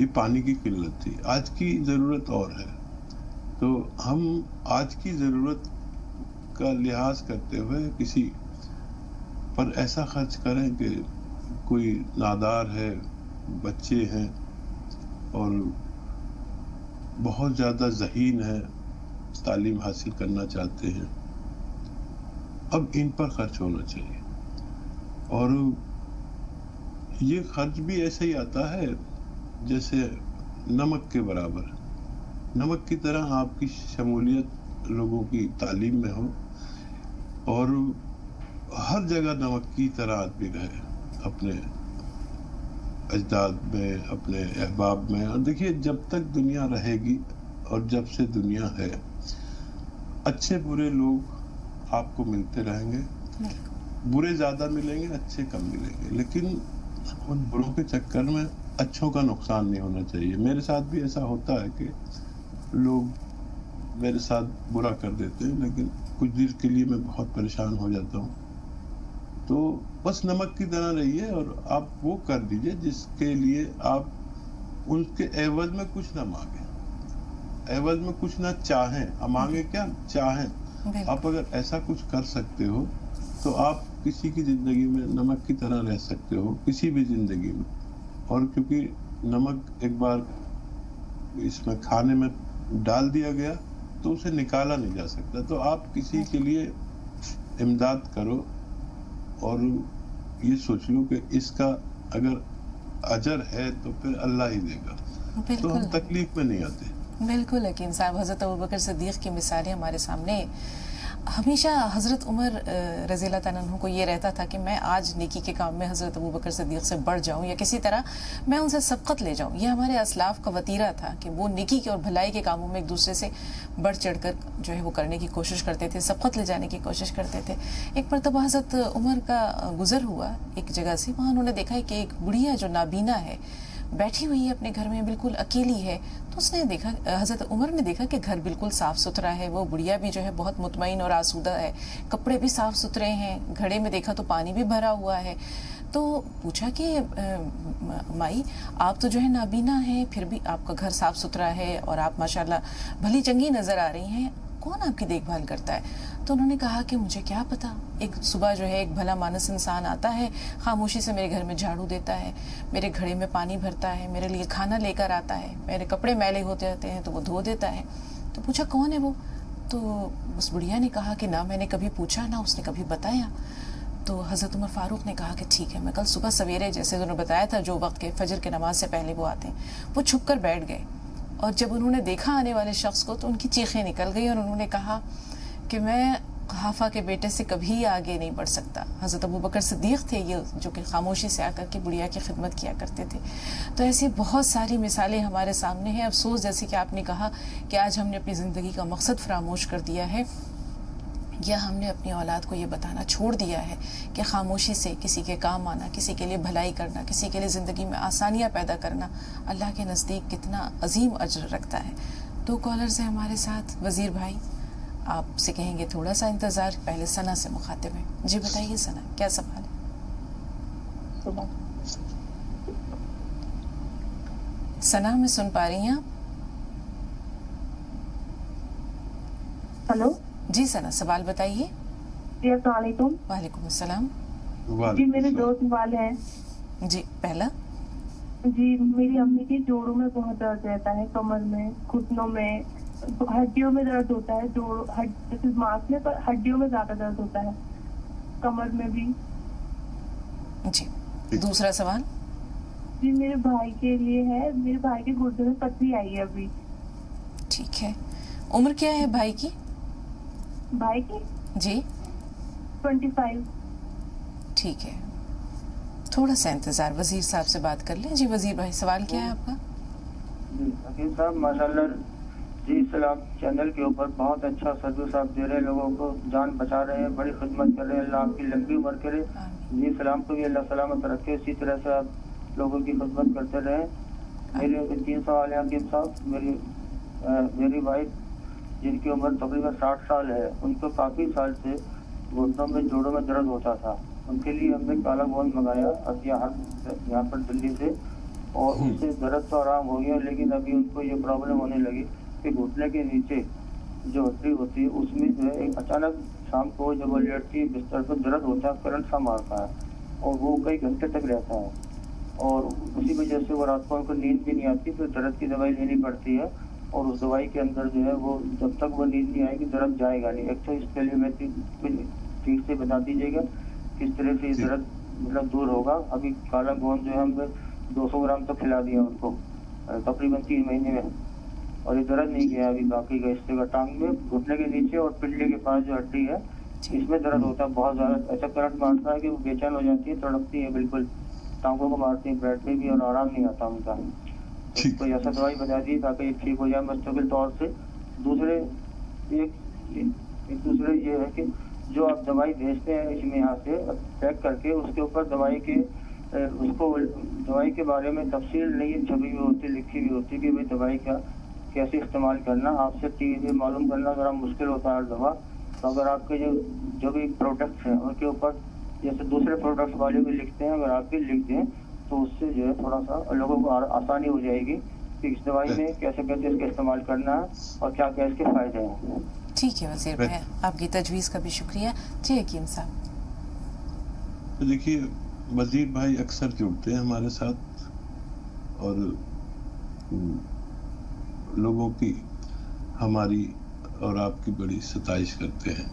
یہ پانی کی قلت تھی. آج کی ضرورت اور ہے. تو ہم آج کی ضرورت کا لحاظ کرتے ہوئے کسی پر ایسا خرچ کریں کہ کوئی نادار ہے, بچے ہیں اور بہت زیادہ ذہین ہے, تعلیم حاصل کرنا چاہتے ہیں, اب ان پر خرچ ہونا چاہیے. اور یہ خرچ بھی ایسا ہی آتا ہے جیسے نمک کے برابر. نمک کی طرح آپ کی شمولیت لوگوں کی تعلیم میں ہو اور ہر جگہ نمک کی طرح آدمی رہے, اپنے اجداد میں, اپنے احباب میں. اور دیکھیے, جب تک دنیا رہے گی اور جب سے دنیا ہے, اچھے برے لوگ آپ کو ملتے رہیں گے. برے زیادہ ملیں گے, اچھے کم ملیں گے, لیکن ان بروں کے چکر میں اچھوں کا نقصان نہیں ہونا چاہیے. میرے ساتھ بھی ایسا ہوتا ہے کہ لوگ میرے ساتھ برا کر دیتے ہیں, لیکن کچھ دیر کے لیے میں بہت پریشان ہو جاتا ہوں. تو بس نمک کی طرح رہیے اور آپ وہ کر دیجئے جس کے لیے آپ ان کے عوض میں کچھ نہ مانگیں, عوض میں کچھ نہ چاہیں. مانگیں کیا, چاہیں. آپ اگر ایسا کچھ کر سکتے ہو تو آپ کسی کی زندگی میں نمک کی طرح رہ سکتے ہو, کسی بھی زندگی میں. اور کیونکہ نمک ایک بار اس میں کھانے میں ڈال دیا گیا تو اسے نکالا نہیں جا سکتا. تو آپ کسی کے لیے امداد کرو اور یہ سوچ لو کہ اس کا اگر اجر ہے تو پھر اللہ ہی دے گا. تو ہم تکلیف میں نہیں آتے. بالکل حکیم صاحب, حضرت ابوبکر صدیق کی مثالیں ہمارے سامنے. ہمیشہ حضرت عمر رضی اللہ تعالیٰ عنہ کو یہ رہتا تھا کہ میں آج نیکی کے کام میں حضرت ابوبکر صدیق سے بڑھ جاؤں یا کسی طرح میں ان سے سبقت لے جاؤں. یہ ہمارے اسلاف کا وتیرہ تھا کہ وہ نیکی کے اور بھلائی کے کاموں میں ایک دوسرے سے بڑھ چڑھ کر جو ہے وہ کرنے کی کوشش کرتے تھے, سبقت لے جانے کی کوشش کرتے تھے. ایک مرتبہ حضرت عمر کا گزر ہوا ایک جگہ سے, وہاں انہوں نے دیکھا کہ ایک بڑھیا جو نابینا ہے بیٹھی ہوئی ہے اپنے گھر میں, بالکل اکیلی ہے. تو اس نے دیکھا, حضرت عمر نے دیکھا کہ گھر بالکل صاف ستھرا ہے, وہ بڑھیا بھی جو ہے بہت مطمئن اور آسودہ ہے, کپڑے بھی صاف ستھرے ہیں, گھڑے میں دیکھا تو پانی بھی بھرا ہوا ہے. تو پوچھا کہ مائی آپ تو جو ہے نابینا ہیں, پھر بھی آپ کا گھر صاف ستھرا ہے اور آپ ماشاءاللہ بھلی چنگی نظر آ رہی ہیں, کون آپ کی دیکھ بھال کرتا ہے؟ تو انہوں نے کہا کہ مجھے کیا پتا, ایک صبح جو ہے ایک بھلا مانس انسان آتا ہے, خاموشی سے میرے گھر میں جھاڑو دیتا ہے, میرے گھڑے میں پانی بھرتا ہے, میرے لیے کھانا لے کر آتا ہے, میرے کپڑے میلے ہوتے رہتے ہیں تو وہ دھو دیتا ہے. تو پوچھا کون ہے وہ؟ تو اس بڑھیا نے کہا کہ نہ میں نے کبھی پوچھا, نہ اس نے کبھی بتایا. تو حضرت عمر فاروق نے کہا کہ ٹھیک ہے, میں کل صبح سویرے, جیسے انہوں نے بتایا تھا جو وقت کے فجر کے نماز سے پہلے وہ آتے ہیں, وہ چھپ کر بیٹھ گئے. اور جب انہوں نے دیکھا آنے والے شخص کو تو ان کی چیخیں نکل گئی اور انہوں نے کہا کہ میں قحافہ کے بیٹے سے کبھی آگے نہیں بڑھ سکتا. حضرت ابوبکر صدیق تھے یہ جو کہ خاموشی سے آ کر کے بڑھیا کی خدمت کیا کرتے تھے. تو ایسی بہت ساری مثالیں ہمارے سامنے ہیں. افسوس جیسے کہ آپ نے کہا کہ آج ہم نے اپنی زندگی کا مقصد فراموش کر دیا ہے, یا ہم نے اپنی اولاد کو یہ بتانا چھوڑ دیا ہے کہ خاموشی سے کسی کے کام آنا, کسی کے لیے بھلائی کرنا, کسی کے لیے زندگی میں آسانیاں پیدا کرنا اللہ کے نزدیک کتنا عظیم اجر رکھتا ہے. 2 کالرز ہیں ہمارے ساتھ. وزیر بھائی آپ سے کہیں گے تھوڑا سا انتظار, پہلے ثنا سے مخاطب ہیں. جی بتائیے ثنا, کیا سوال ہے؟ ثنا ہمیں سن پا رہی ہیں آپ؟ ہلو جی ثنا, سوال بتائیے. جی السلام علیکم. وعلیکم السلام. جی میرے 2 سوال ہیں. جی پہلا, جی میری امی کے جوڑوں میں بہت درد رہتا ہے, کمر میں, گھٹنوں میں, ہڈیوں میں درد ہوتا ہے, جیسے ماس میں, پر ہڈیوں میں زیادہ درد ہوتا ہے, کمر میں بھی. جی دوسرا سوال. جی میرے بھائی کے لیے ہے, میرے بھائی کے گردے میں پتھری آئی ہے ابھی. ٹھیک ہے, عمر کیا ہے بھائی کی؟ بھائی کی جی 25. ٹھیک ہے, تھوڑا سا انتظار, وزیر صاحب سے بات کر لیں. جی وزیر بھائی سوال کیا ہے آپ کا؟ جی حکیم صاحب ماشاءاللہ, جی اسلام چینل کے اوپر بہت اچھا سروس آپ دے رہے ہیں, لوگوں کو جان بچا رہے ہیں, بڑی خدمت کر رہے ہیں, اللہ آپ کی لمبی عمر کرے. جی اسلام کو بھی اللہ سلامت رکھے, اسی طرح سے آپ لوگوں کی خدمت کرتے رہیں. میرے 3 سوال ہیں حکیم صاحب. میری وائف جن کی عمر تقریباً 60 سال ہے, ان کو کافی سال سے گھٹنوں میں, جوڑوں میں درد ہوتا تھا. ان کے لیے ہم نے کالا گوند منگایا اب یہاں پر دلی سے, اور اس سے درد تو آرام ہو گیا، لیکن ابھی ان کو یہ پرابلم ہونے لگی کہ گھٹنے کے نیچے جو ہڈی ہوتی ہے اس میں جو ہے اچانک شام کو جب وہ لیٹتی ہے بستر پہ درد ہوتا ہے، کرنٹ سا مارتا ہے اور وہ کئی گھنٹے تک رہتا ہے، اور اسی وجہ سے وہ رات کو ان کو نیند بھی نہیں آتی، پھر درد کی دوائی لینی پڑتی ہے، اور اس دوائی کے اندر جو ہے وہ جب تک وہ نیند نہیں آئے گی درد جائے گا نہیں۔ ایک تو اس کے لیے میں ٹھیک سے بتا دیجیے گا کس طرح سے یہ درد مطلب دور ہوگا۔ ابھی کالا گوند جو ہے ہم 200 گرام تک کھلا دیا ان کو تقریباً 3 مہینے میں، اور یہ درد نہیں گیا ابھی باقی کا حصے کا، ٹانگ میں گھٹنے کے نیچے اور پنڈلی کے پاس جو ہڈی ہے اس میں درد ہوتا ہے بہت زیادہ، ایسا کرنٹ مارتا ہے کہ وہ بے چین ہو جاتی ہے، تڑپتی ہے بالکل، ٹانگوں کو مارتی ہے بیڈ پہ بھی، اور آرام نہیں آتا ان کا۔ کوئی ایسا دوائی بتا دی تاکہ یہ ٹھیک ہو جائے مستقل طور سے۔ دوسرے ایک دوسرے یہ ہے کہ جو آپ دوائی بھیجتے ہیں اس میں یہاں سے پیک کر کے، اس کے اوپر دوائی کے بارے میں تفصیل نہیں چھپی ہوئی ہوتی، لکھی ہوئی ہوتی کہ بھائی دوائی کا کیسے استعمال کرنا، آپ سے چیزیں معلوم کرنا ذرا مشکل ہوتا ہے دوا۔ تو اگر آپ کے جو بھی پروڈکٹس ہیں ان کے اوپر جیسے دوسرے پروڈکٹس والے بھی لکھتے ہیں، اگر آپ بھی لکھ دیں تو اس سے جو ہے تھوڑا سا لوگوں کو آسانی ہو جائے گی کہ اس دوائی میں کیسے کیسے اس کا استعمال کرنا ہے اور کیا کیا اس کے فائدے ہیں۔ ٹھیک ہے وزیر بھائی، آپ کی تجویز کا بھی شکریہ۔ جی حکیم صاحب۔ دیکھیے وزیر بھائی اکثر جڑتے ہیں ہمارے ساتھ اور لوگوں کی ہماری اور آپ کی بڑی ستائش کرتے ہیں،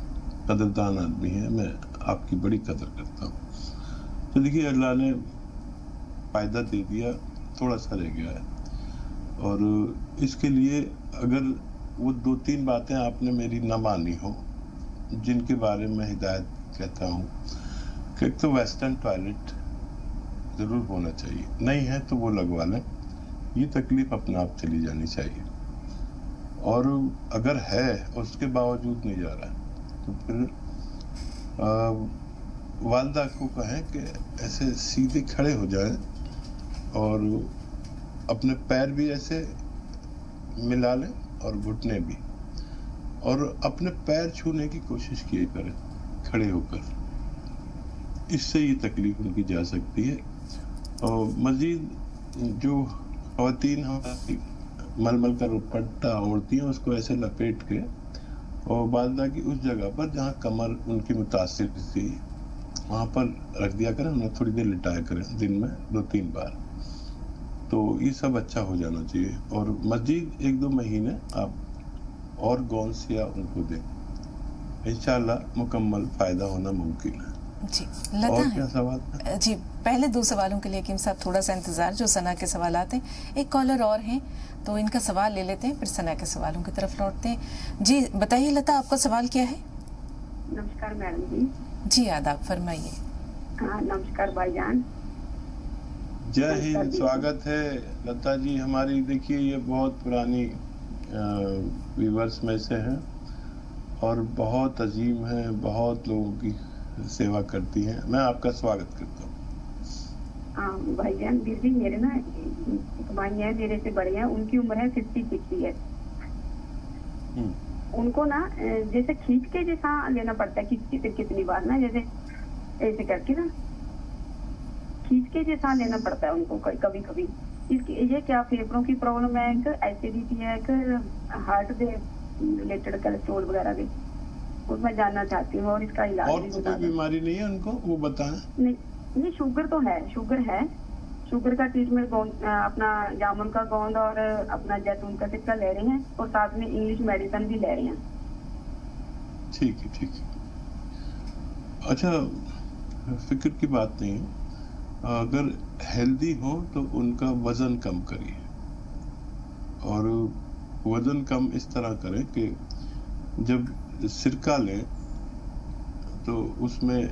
قدردان آدمی ہیں، میں آپ کی بڑی قدر کرتا ہوں۔ تو دیکھیے اللہ نے فائدہ دے دیا، تھوڑا سا رہ گیا ہے، اور اس کے لیے اگر وہ 2-3 باتیں آپ نے میری نہ مانی ہو جن کے بارے میں ہدایت کہتا ہوں کہ ایک تو ویسٹرن ٹوائلٹ ضرور ہونا چاہیے، نہیں ہے تو وہ لگوا لیں، یہ تکلیف اپنا آپ چلی جانی چاہیے، اور اگر ہے اس کے باوجود نہیں جا رہا ہے تو پھر والدہ کو کہیں کہ ایسے سیدھے کھڑے ہو جائیں اور اپنے پیر بھی ایسے ملا لیں اور گھٹنے بھی، اور اپنے پیر چھونے کی کوشش کیے کریں کھڑے ہو کر، اس سے یہ تکلیف ان کی جا سکتی ہے۔ اور مزید جو خواتین ہماری ململ کا دوپٹہ اوڑھتی ہیں اس کو ایسے لپیٹ کے اور والدہ کی اس جگہ پر جہاں کمر ان کی متاثر تھی وہاں پر رکھ دیا کریں، انہیں تھوڑی دیر لٹایا کریں دن میں 2-3 بار، تو یہ سب اچھا ہو جانا چاہیے۔ اور مزید 1-2 مہینے آپ اور گونسیا ان کو دیں، انشاءاللہ مکمل فائدہ ہونا ممکن ہے۔ جی اور لتا کیا سوال ہے؟ جی پہلے 2 سوالوں کے لیے حکیم صاحب تھوڑا سا انتظار، جو ثنا کے سوالات ہیں، ایک کالر اور ہیں تو ان کا سوال لے لیتے ہیں، پھر ثنا کے سوالوں کی طرف لوٹتے ہیں۔ جی بتائیے لتا، آپ کا سوال کیا ہے؟ نمسکار میڈم جی۔ جی آداب، فرمائیے۔ ہاں نمسکار بھائی جان۔ جے ہند، سواگت ہے لتا جی ہماری۔ دیکھیے یہ بہت پرانی ویورز میں سے ہیں اور بہت عظیم ہیں، بہت لوگوں کی سیوا کرتی ہیں، میں آپ کا سواگت کرتا ہوں۔ ہاں بھائی جان، دیدی میرے نا کمائی ہے، میرے سے بڑے ہیں، ان کی عمر ہے 56 ہے۔ ان کو نا جیسے کھینچ کے جیسا لینا پڑتا ہے کتنی بار نا، جیسے ایسے کر کے نا کھینچ کے جیسا لینا پڑتا ہے ان کو کبھی کبھی۔ یہ کیا پھیپڑوں کی پرابلم ہے، کہ ایسیڈیٹی ہے، کہ ہارٹ سے ریلیٹڈ کولیسٹرول وغیرہ بھی، اس میں جاننا چاہتی ہوں، اور اس کا علاج اور بھی تو بتا کوئی دیں۔ بیماری نہیں ہے ان کو، وہ بتائیں۔ نہیں شوگر تو ہے، شوگر ہے، شوگر کا ٹریٹمنٹ اپنا جامن کا گوند اور اپنا جیتون کا سکہ لے رہے ہیں، اور ساتھ میں انگلش میڈیسن بھی لے رہے ہیں۔ ٹھیک ہے ٹھیک ہے، اچھا فکر کی بات نہیں ہے، اگر ہیلدی ہو تو ان کا وزن کم کریے، اور وزن کم اس طرح کریں کہ جب سرکہ لیں تو اس میں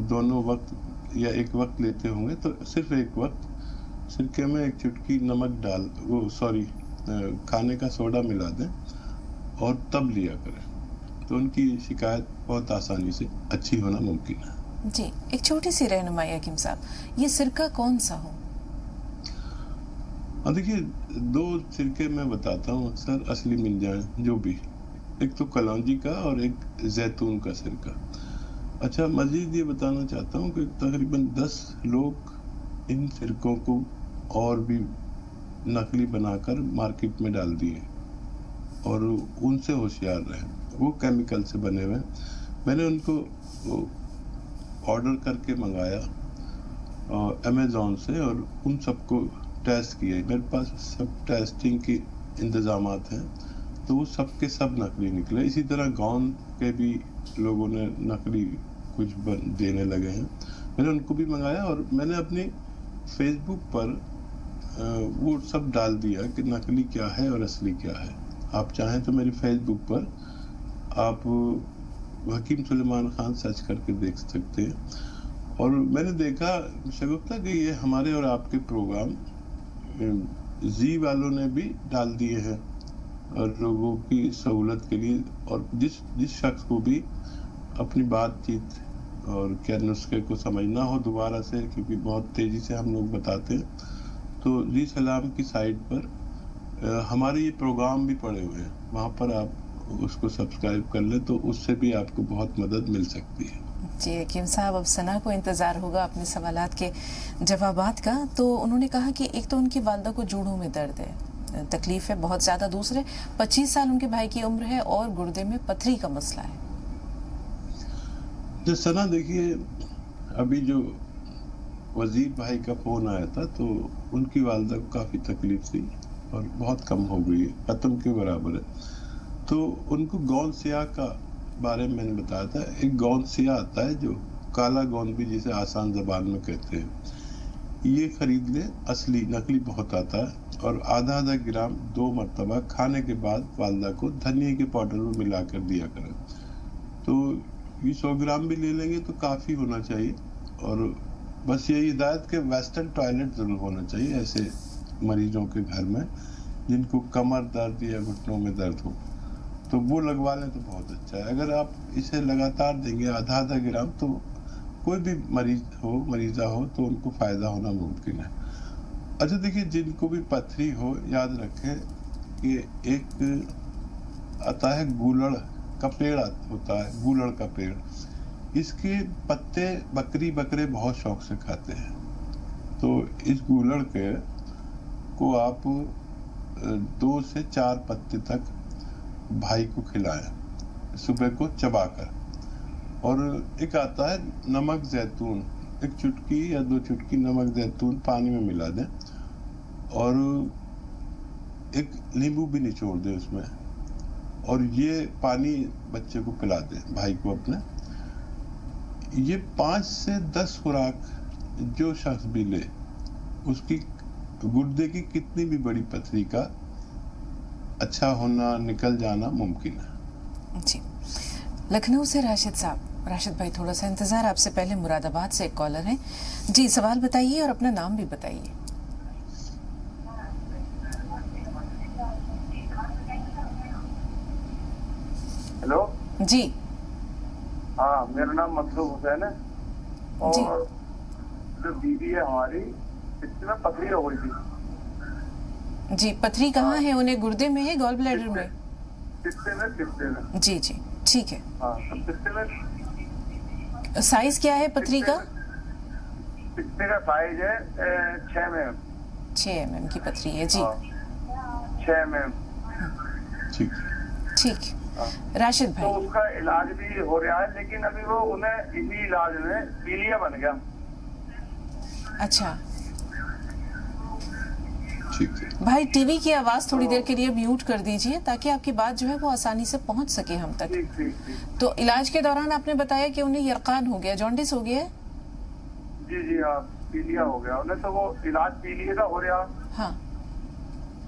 دونوں وقت یا ایک وقت لیتے ہوں گے تو صرف ایک وقت سرکے میں 1 چٹکی نمک ڈال کھانے کا سوڈا ملا دیں اور تب لیا کریں، تو ان کی شکایت بہت آسانی سے اچھی ہونا ممکن ہے۔ جی ایک چھوٹی سی رہنمائی حکیم صاحب، یہ سرکہ کون سا ہو؟ دیکھیے 2 سرکے میں بتاتا ہوں اکثر اصلی مل جائیں جو بھی، ایک تو کلونجی کا اور ایک زیتون کا سرکہ۔ اچھا مزید یہ بتانا چاہتا ہوں کہ تقریباً 10 لوگ ان سرکوں کو اور بھی نقلی بنا کر مارکیٹ میں ڈال دیے اور ان سے ہوشیار رہیں. وہ کیمیکل سے بنے ہوئے. میں نے ان کو آرڈر کر کے منگایا امیزون سے اور ان سب کو ٹیسٹ کیا. میرے پاس سب ٹیسٹنگ کی انتظامات ہیں تو وہ سب کے سب نقلی نکلے. اسی طرح گاؤن کے بھی لوگوں نے نقلی کچھ دینے لگے ہیں. میں نے ان کو بھی منگایا اور میں نے اپنی فیس بک پر وہ سب ڈال دیا کہ نقلی کیا ہے اور اصلی کیا ہے. آپ چاہیں تو میری فیس بک پر آپ حکیم سلیمان خان سرچ کر کے دیکھ سکتے ہیں. اور میں نے دیکھا شگفتہ کہ یہ ہمارے اور آپ کے پروگرام زی والوں نے بھی ڈال دیے ہیں اور لوگوں کی سہولت کے لیے. اور جس شخص کو بھی اپنی بات چیت اور کیا نسخے کو سمجھنا ہو دوبارہ سے، کیونکہ بہت تیزی سے ہم لوگ بتاتے ہیں، تو زی سلام کی سائٹ پر ہمارے یہ پروگرام بھی پڑے ہوئے ہیں. وہاں پر آپ اس کو سبسکرائب کر لیں تو اس سے بھی آپ کو بہت مدد مل سکتی ہے. جی حکیم صاحب، اب ثنا کو انتظار ہوگا اپنے سوالات کے جوابات کا. تو انہوں نے کہا کہ ایک تو ان کی والدہ کو جوڑوں میں درد ہے، تکلیف ہے بہت زیادہ. دوسرے 25 سال ان کے بھائی کی عمر ہے اور گردے میں پتھری کا مسئلہ ہے. جو ثنا دیکھیے، ابھی جو وزیر بھائی کا فون آیا تھا تو ان کی والدہ کو کافی تکلیف تھی اور بہت کم ہو گئی ہے، ختم کے برابر ہے. تو ان کو گون سیاہ کا بارے میں نے بتایا تھا. ایک گون سیاہ آتا ہے جو کالا گون بھی جسے آسان زبان میں کہتے ہیں، یہ خرید لیں. اصلی نقلی بہت آتا ہے. اور آدھا گرام 2 مرتبہ کھانے کے بعد والدہ کو دھنیا کے پاؤڈر میں ملا کر دیا کریں. تو یہ 100 گرام بھی لے لیں گے تو کافی ہونا چاہیے. اور بس یہ ہدایت کہ ویسٹرن ٹوائلٹ ضرور ہونا چاہیے ایسے مریضوں کے گھر میں جن کو کمر درد یا گھٹنوں میں درد ہو، تو وہ لگوا لیں تو بہت اچھا ہے. اگر آپ اسے لگاتار دیں گے آدھا گرام تو کوئی بھی مریضہ ہو تو ان کو فائدہ ہونا ممکن ہے. اچھا دیکھیے، جن کو بھی پتھری ہو یاد رکھیں کہ ایک آتا ہے گولڑ کا پیڑ ہوتا ہے، گولڑ کا پیڑ. اس کے پتے بکرے بہت شوق سے کھاتے ہیں. تو اس گولڑ کے کو آپ 2 سے 4 پتے تک بھائی کو کھلائیں صبح کو چبا کر. اور ایک آتا ہے نمک زیتون، 1 چٹکی یا 2 چٹکی نمک زیتون پانی میں ملا دیں اور ایک نیمبو بھی نچوڑ دیں اس میں، اور یہ پانی بچے کو پلا دیں، بھائی کو اپنے. یہ 5 سے 10 خوراک جو شخص بھی لے اس کی گردے کی کتنی بھی بڑی پتھری کا اچھا ہونا، نکل جانا ممکن ہے. جی، لکھنؤ سے راشد صاحب. راشد بھائی تھوڑا سا انتظار، آپ سے پہلے مراد آباد سے ایک کالر ہیں. جی سوال بتائیے اور اپنا نام بھی بتائیے. ہیلو جی. ہاں، میرا نام مطلوب حسین ہے اور جو بیوی ہے ہماری اس میں پتھری ہو گئی تھی. جی، پتھری کہاں ہے؟ انہیں گردے میں ہے، گال بلیڈر میں؟ پستے میں. جی جی ٹھیک ہے. ہاں، پستے میں. سائز کیا ہے پتھری کا؟ پستے کا سائز ہے 6 mm. 6 mm کی پتھری ہے. جی 6 mm. ٹھیک. راشد بھائی، تو اس کا علاج بھی ہو رہا ہے لیکن ابھی وہ انہیں اسی علاج میں پیلیا بن گیا. اچھا بھائی، ٹی وی کی آواز تھوڑی دیر کے لیے میوٹ کر دیجئے تاکہ آپ کی بات جو ہے وہ آسانی سے پہنچ سکے ہم تک. تو علاج کے دوران آپ نے بتایا کہ انہیں یرقان ہو گیا، جانڈس ہو گیا ہے؟ جی ہاں، پیلیا ہو گیا انہیں. تو وہ علاج پیلیا کا ہو رہا. ہاں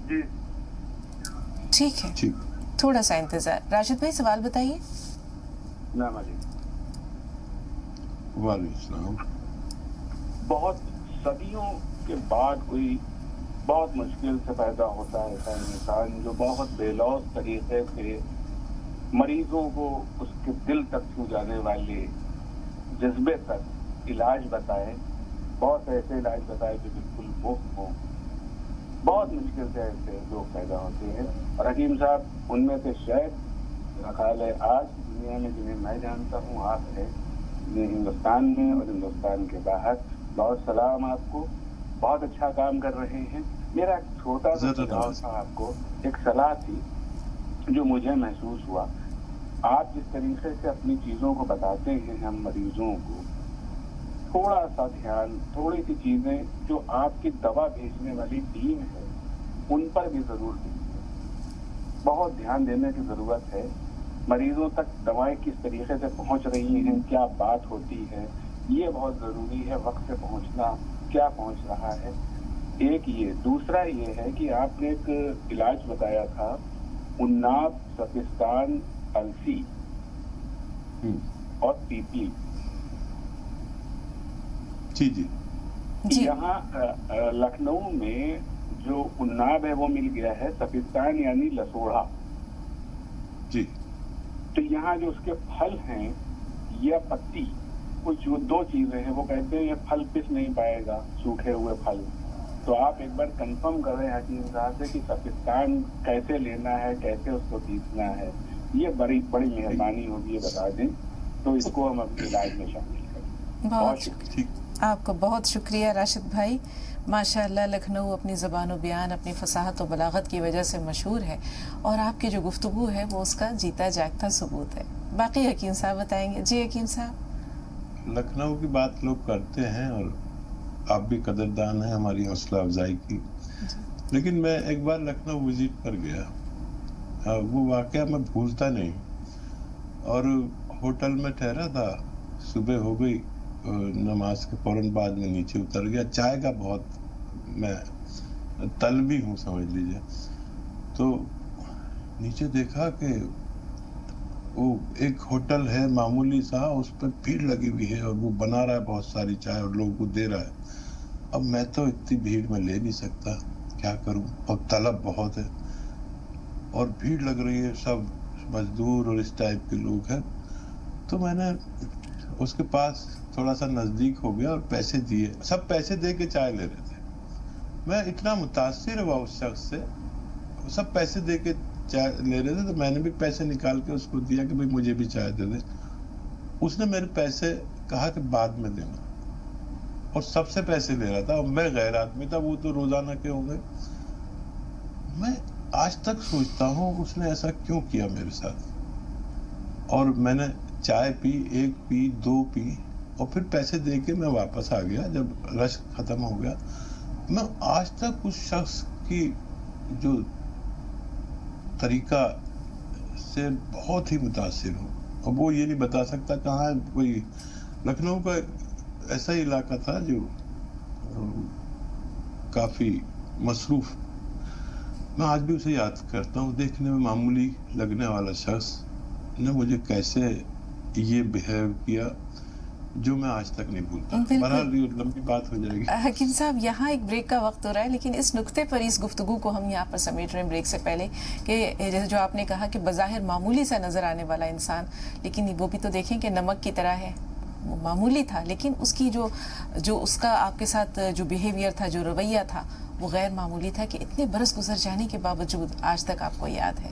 جی ٹھیک ہے، تھوڑا سا انتظار. راشد بھائی سوال بتائیے. السلام علیکم. وعلیکم السلام. بہت صدیوں کے بعد کوئی بہت مشکل سے پیدا ہوتا ہے ایسا انسان جو بہت بے لوث طریقے سے مریضوں کو اس کے دل تک چھو جانے والے جذبے تک علاج بتائے. بہت ایسے علاج بتائے جو بالکل مفت ہوں. بہت مشکل سے ایسے لوگ پیدا ہوتے ہیں اور حکیم صاحب ان میں سے شاید میرا خیال ہے آج کی دنیا میں جنہیں میں جانتا ہوں آپ ہے، جنہیں ہندوستان میں اور ہندوستان کے باہر. بہت سلام آپ کو بہت اچھا کام کر رہے ہیں. میرا ایک چھوٹا سا سجھاؤ تھا آپ کو, ایک صلاح تھی جو مجھے محسوس ہوا. آپ جس طریقے سے اپنی چیزوں کو بتاتے ہیں ہم مریضوں کو, تھوڑا سا دھیان, تھوڑی سی چیزیں جو آپ کی دوا بھیجنے والی ٹیم ہے ان پر بھی ضرور دیجیے. بہت دھیان دینے کی ضرورت ہے. مریضوں تک دوائیں کس طریقے سے پہنچ رہی ہیں, کیا بات ہوتی ہے, یہ بہت ضروری ہے. وقت سے پہنچنا, کیا پہنچ رہا ہے, ایک یہ. دوسرا یہ ہے کہ آپ نے ایک علاج بتایا تھا, عناب, سفستان, السی اور پیپلی. جی جی جی. یہاں لکھنؤ میں جو عناب ہے وہ مل گیا ہے, سفستان یعنی لسوڑا. جی. تو یہاں جو اس کے پھل ہیں یا پتی, کچھ جو دو چیزیں ہیں, وہ کہتے ہیں یہ پھل پس نہیں پائے گا, سوکھے ہوئے پھل. تو آپ ایک بار کنفرم کر رہے ہیں حکیم صاحب سے کہ سفستان کیسے لینا ہے, کیسے اس کو پیسنا ہے. یہ بڑی مہربانی ہوگی, یہ بتا دیں تو اس کو ہم اپنے علاج میں شامل کریں. بہت شکریہ آپ کا, بہت شکریہ راشد بھائی. ماشاءاللہ لکھنؤ اپنی زبان و بیان, اپنی فصاحت و بلاغت کی وجہ سے مشہور ہے, اور آپ کی جو گفتگو ہے وہ اس کا جیتا جاگتا ثبوت ہے. باقی حکیم صاحب بتائیں گے. جی حکیم صاحب. لکھنؤ کی بات لوگ کرتے ہیں اور آپ بھی قدردان ہیں ہماری حوصلہ افزائی کی. لیکن میں ایک بار لکھنؤ وزٹ پر گیا, وہ واقعہ میں بھولتا نہیں. اور ہوٹل میں ٹھہرا تھا, صبح ہو گئی, نماز کے فوراً بعد میں نیچے اتر گیا. چائے کا بہت میں طلبی ہوں سمجھ لیجیے. تو نیچے دیکھا کہ وہ ایک ہوٹل ہے معمولی سا, اس پہ بھیڑ لگی ہوئی ہے اور وہ بنا رہا ہے بہت ساری چائے اور لوگوں کو دے رہا ہے. اب میں تو اتنی بھیڑ میں لے نہیں سکتا, کیا کروں, اور طلب بہت ہے اور بھیڑ لگ رہی ہے, سب مزدور اور اس ٹائپ کے لوگ ہیں. تو میں نے اس کے پاس تھوڑا سا نزدیک ہو گیا اور پیسے دیے. سب پیسے دے کے چائے لے رہے تھے. میں اتنا متاثر ہوا اس شخص سے, سب پیسے دے کے چائے لے رہے تھے, تو میں نے بھی پیسے نکال کے اس کو دیا کہ بھائی مجھے بھی چائے دے دے. اس نے میرے پیسے کہا کہ بعد میں دینا, اور سب سے پیسے لے رہا تھا. اور میں غیر آدمی تھا, وہ تو روزانہ کے ہوں گے. میں آج تک سوچتا ہوں اس نے ایسا کیوں کیا میرے ساتھ. اور میں نے چائے پی, ایک پی, دو پی, اور پھر پیسے دے کے میں واپس آ گیا جب رش ختم ہو گیا. میں آج تک اس شخص کی جو طریقہ سے بہت ہی متاثر ہوں. اب وہ یہ نہیں بتا سکتا کہاں ہے. کوئی لکھنؤ کا ایسا علاقہ تھا جو کافی مصروف. میں آج بھی اسے یاد کرتا ہوں. دیکھنے میں معمولی لگنے والا شخص نے مجھے کیسے یہ بیہیو کیا جو میں آج تک نہیں بھولتا. بہرحال یہ لمبی بات ہو جائے گی. حکیم صاحب یہاں ایک بریک کا وقت ہو رہا ہے, لیکن اس نقطے پر, اس گفتگو کو ہم یہاں پر سمیٹ رہے ہیں بریک سے پہلے, کہ جیسے جو آپ نے کہا کہ بظاہر معمولی سا نظر آنے والا انسان, لیکن وہ بھی تو دیکھیں کہ نمک کی طرح ہے. وہ معمولی تھا, لیکن اس کی جو اس کا آپ کے ساتھ جو بیہیویئر تھا, جو رویہ تھا, وہ غیر معمولی تھا کہ اتنے برس گزر جانے کے باوجود آج تک آپ کو یاد ہے.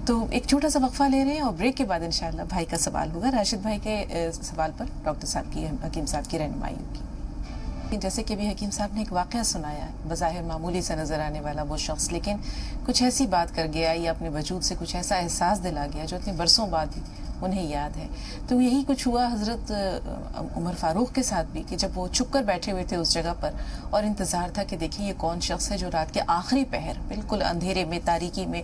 تو ایک چھوٹا سا وقفہ لے رہے ہیں, اور بریک کے بعد انشاءاللہ بھائی کا سوال ہوگا. راشد بھائی کے سوال پر ڈاکٹر صاحب کی, حکیم صاحب کی رہنمائی ہوگی. جیسے کہ بھی حکیم صاحب نے ایک واقعہ سنایا, بظاہر معمولی سے نظر آنے والا وہ شخص لیکن کچھ ایسی بات کر گیا یا اپنے وجود سے کچھ ایسا احساس دلا گیا جو اتنے برسوں بعد بھی انہیں یاد ہے. تو یہی کچھ ہوا حضرت عمر فاروق کے ساتھ بھی, کہ جب وہ چھپ کر بیٹھے ہوئے تھے اس جگہ پر اور انتظار تھا کہ دیکھیں یہ کون شخص ہے جو رات کے آخری پہر بالکل اندھیرے میں, تاریکی میں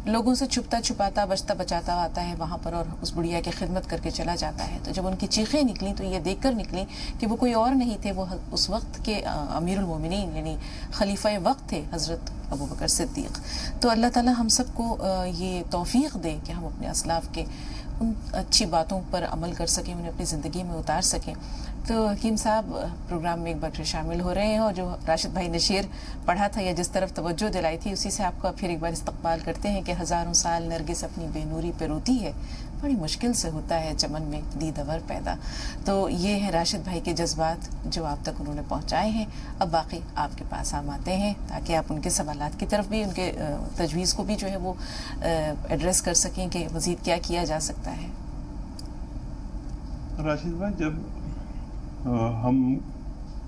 لوگوں سے چھپتا چھپاتا, بچتا بچاتا آتا ہے وہاں پر اور اس بڑھیا کی خدمت کر کے چلا جاتا ہے. تو جب ان کی چیخیں نکلیں تو یہ دیکھ کر نکلیں کہ وہ کوئی اور نہیں تھے, وہ اس وقت کے امیر المومنین یعنی خلیفہ وقت تھے حضرت ابو بکر صدیق. تو اللہ تعالی ہم سب کو یہ توفیق دے کہ ہم اپنے اسلاف کے ان اچھی باتوں پر عمل کر سکیں, انہیں اپنی زندگی میں اتار سکیں. تو حکیم صاحب پروگرام میں ایک بار پھر شامل ہو رہے ہیں, اور جو راشد بھائی نے شعر پڑھا تھا یا جس طرف توجہ دلائی تھی اسی سے آپ کا پھر ایک بار استقبال کرتے ہیں کہ ہزاروں سال نرگس اپنی بے نوری پہ روتی ہے, بڑی مشکل سے ہوتا ہے چمن میں دیدور پیدا. تو یہ ہے راشد بھائی کے جذبات جو آپ تک انہوں نے پہنچائے ہیں. اب باقی آپ کے پاس ہم آتے ہیں تاکہ آپ ان کے سوالات کی طرف بھی, ان کے تجویز کو بھی جو ہے وہ ایڈریس کر سکیں کہ مزید کیا کیا جا سکتا ہے. راشد بھائی, جب ہم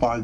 5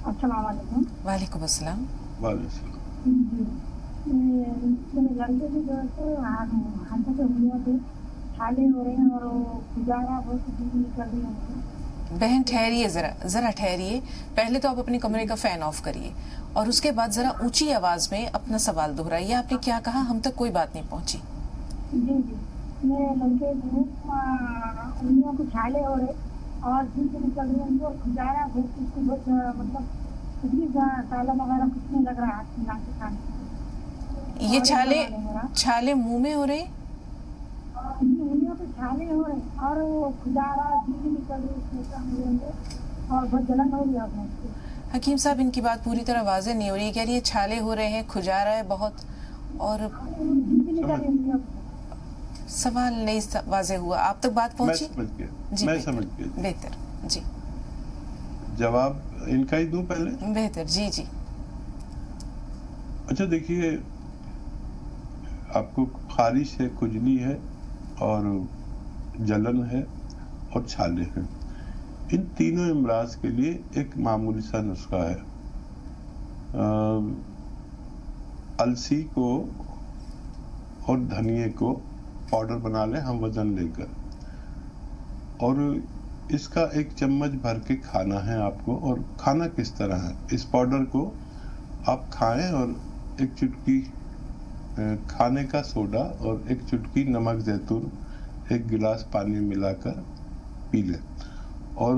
السلام علیکم. وعلیکم السلام. میرے لڑکے کی جو ہے ہاتھوں سے انگلیوں پہ چھالے ہو رہے ہیں اور گزارا بہت دن کر رہی ہیں. بہن ٹھہریے ذرا ٹھہریے. پہلے تو آپ اپنے کمرے کا فین آف کریے اور اس کے بعد ذرا اونچی آواز میں اپنا سوال دہرائیے. آپ نے کیا کہا؟ ہم تک کوئی بات نہیں پہنچی. جی میرے لڑکے انگلیوں کو چھالے ہو رہے اور دن سے نکل رہی ہیں اور گزارا بہت مطلب اتنی سالہ وغیرہ کچھ نہیں لگ رہا ہے ناک سے کھانے. یہ چھالے منہ میں ہو رہے؟ انگلیوں پہ چھالے ہو رہے اور گزارا دن سے نکل رہی اور بہت جلن ہو رہی ہے. حکیم صاحب ان کی بات پوری طرح واضح نہیں ہو رہی. کہہ رہی ہے چھالے ہو رہے ہیں، کھجا رہا ہے بہت، اور سوال نہیں واضح ہوا. آپ تک بات پہنچی؟ میں سمجھ گیا. بہتر. جی جواب ان کا ہی دوں پہلے؟ بہتر. جی. اچھا دیکھیے، آپ کو خارش ہے، کھجلی ہے اور جلن ہے اور چھالے ہیں. ان تینوں امراض کے لیے ایک معمولی سا نسخہ ہے. السی کو اور دھنیے کو پاؤڈر بنا لیں ہم وزن لے کر، اور اس کا 1 چمچ بھر کے کھانا ہے آپ کو. اور کھانا کس طرح ہے؟ اس پاؤڈر کو آپ کھائیں اور 1 چٹکی کھانے کا سوڈا اور 1 چٹکی نمک زیتون 1 گلاس پانی ملا کر پی لیں، اور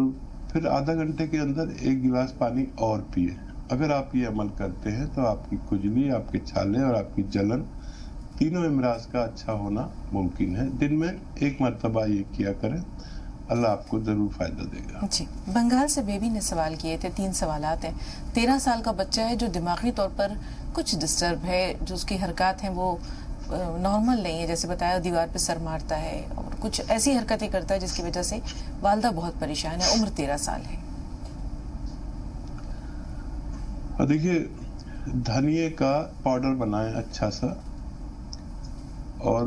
پھر آدھا گھنٹے کے اندر 1 گلاس پانی اور پیے. اگر آپ یہ عمل کرتے ہیں تو آپ کی کھجلی، آپ کے چھالے اور آپ کی جلن، تینوں امراض کا اچھا ہونا ممکن ہے. دن میں 1 مرتبہ یہ کیا کریں، اللہ آپ کو ضرور فائدہ دے گا. جی. بنگال سے بیبی نے سوال کیے تھے. 3 سوالات ہیں. 13 سال کا بچہ ہے جو دماغی طور پر کچھ ڈسٹرب ہے، جو اس کی حرکات ہیں وہ نارمل نہیں ہے. جیسے بتایا دیوار پہ سر مارتا ہے اور کچھ ایسی حرکتیں کرتا ہے جس کی وجہ سے والدہ بہت پریشان ہے. عمر 13 سال ہے. دیکھیے، دھنیے کا پاؤڈر بنائیں اچھا سا، اور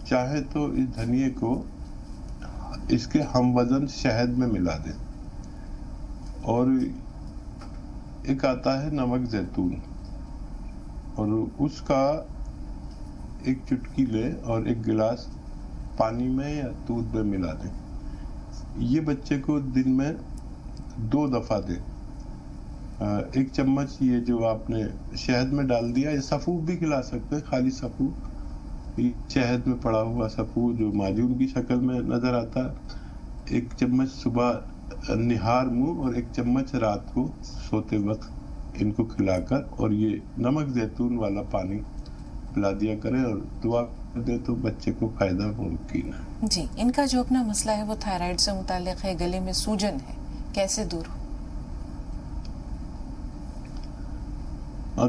چاہے تو اس دھنیے کو اس کے ہم وزن شہد میں ملا دیں، اور ایک آتا ہے نمک زیتون، اور اس کا 1 چٹکی لیں اور 1 گلاس پانی میں یا دودھ میں ملا دیں. یہ بچے کو دن میں 2 دفعہ دیں. 1 چمچ یہ جو آپ نے شہد میں ڈال دیا، یہ سفوف بھی کھلا سکتے ہیں، خالی سفوف، شہد میں پڑا ہوا سفوف جو معجون کی شکل میں نظر آتا ہے. 1 چمچ صبح نہار منہ اور 1 چمچ رات کو سوتے وقت ان کو کھلا کر، اور یہ نمک زیتون والا پانی پلا دیا کریں، اور دعا دے تو بچے کو فائدہ ممکن ہے. جی. ان کا جو اپنا مسئلہ ہے وہ تھائرائیڈ سے متعلق ہے. گلے میں سوجن ہے، کیسے دور ہو؟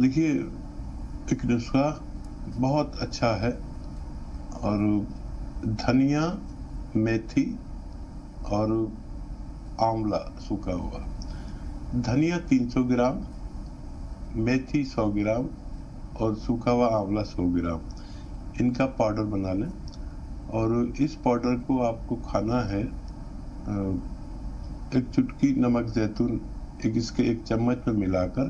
دیکھیے، ایک نسخہ بہت اچھا ہے، اور دھنیا، میتھی اور آملہ سوکھا ہوا. دھنیا 300 گرام، میتھی 100 گرام اور سوکھا ہوا آملہ 100 گرام، ان کا پاؤڈر بنا لیں. اور اس پاؤڈر کو آپ کو کھانا ہے 1 چٹکی نمک زیتون اس کے 1 چمچ میں ملا کر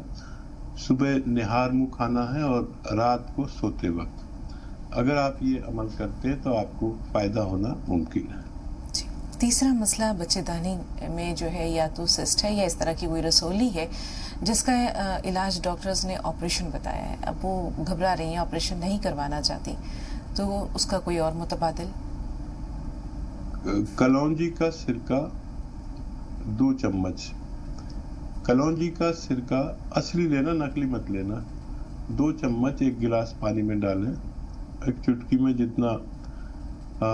صبح نہار منہ کھانا ہے، اور رات کو سوتے وقت. اگر آپ یہ عمل کرتے ہیں تو آپ کو فائدہ ہونا ممکن ہے. جی. تیسرا مسئلہ بچے دانی میں جو ہے یا تو سسٹ ہے یا اس طرح کی کوئی رسولی ہے جس کا علاج ڈاکٹرز نے آپریشن بتایا ہے. اب وہ گھبرا رہی ہیں، آپریشن نہیں کروانا چاہتی، تو اس کا کوئی اور متبادل؟ کلونجی کا سرکہ 2 چمچ. کلونجی کا سرکہ اصلی لینا، نقلی مت لینا. 2 چمچ 1 گلاس پانی میں ڈالیں. 1 چٹکی میں جتنا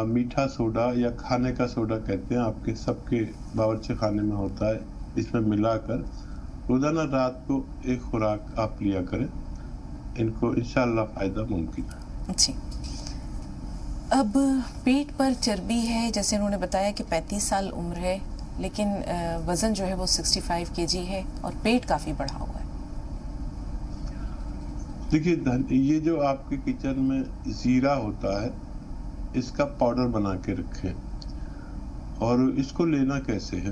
میٹھا سوڈا یا کھانے کا سوڈا کہتے ہیں، آپ کے سب کے باورچی خانے میں ہوتا ہے، اس میں ملا کر روزانہ رات کو 1 خوراک آپ لیا کریں. ان کو انشاءاللہ فائدہ ممکن ہے. جی. اب پیٹ پر چربی ہے، جیسے انہوں نے بتایا کہ 35 سال عمر ہے، لیکن وزن جو ہے وہ 65 kg ہے اور پیٹ کافی بڑھا ہوا ہے. دیکھیے، یہ جو آپ کے کچن میں زیرہ ہوتا ہے، اس کا پاؤڈر بنا کے رکھیں. اور اس کو لینا کیسے ہے؟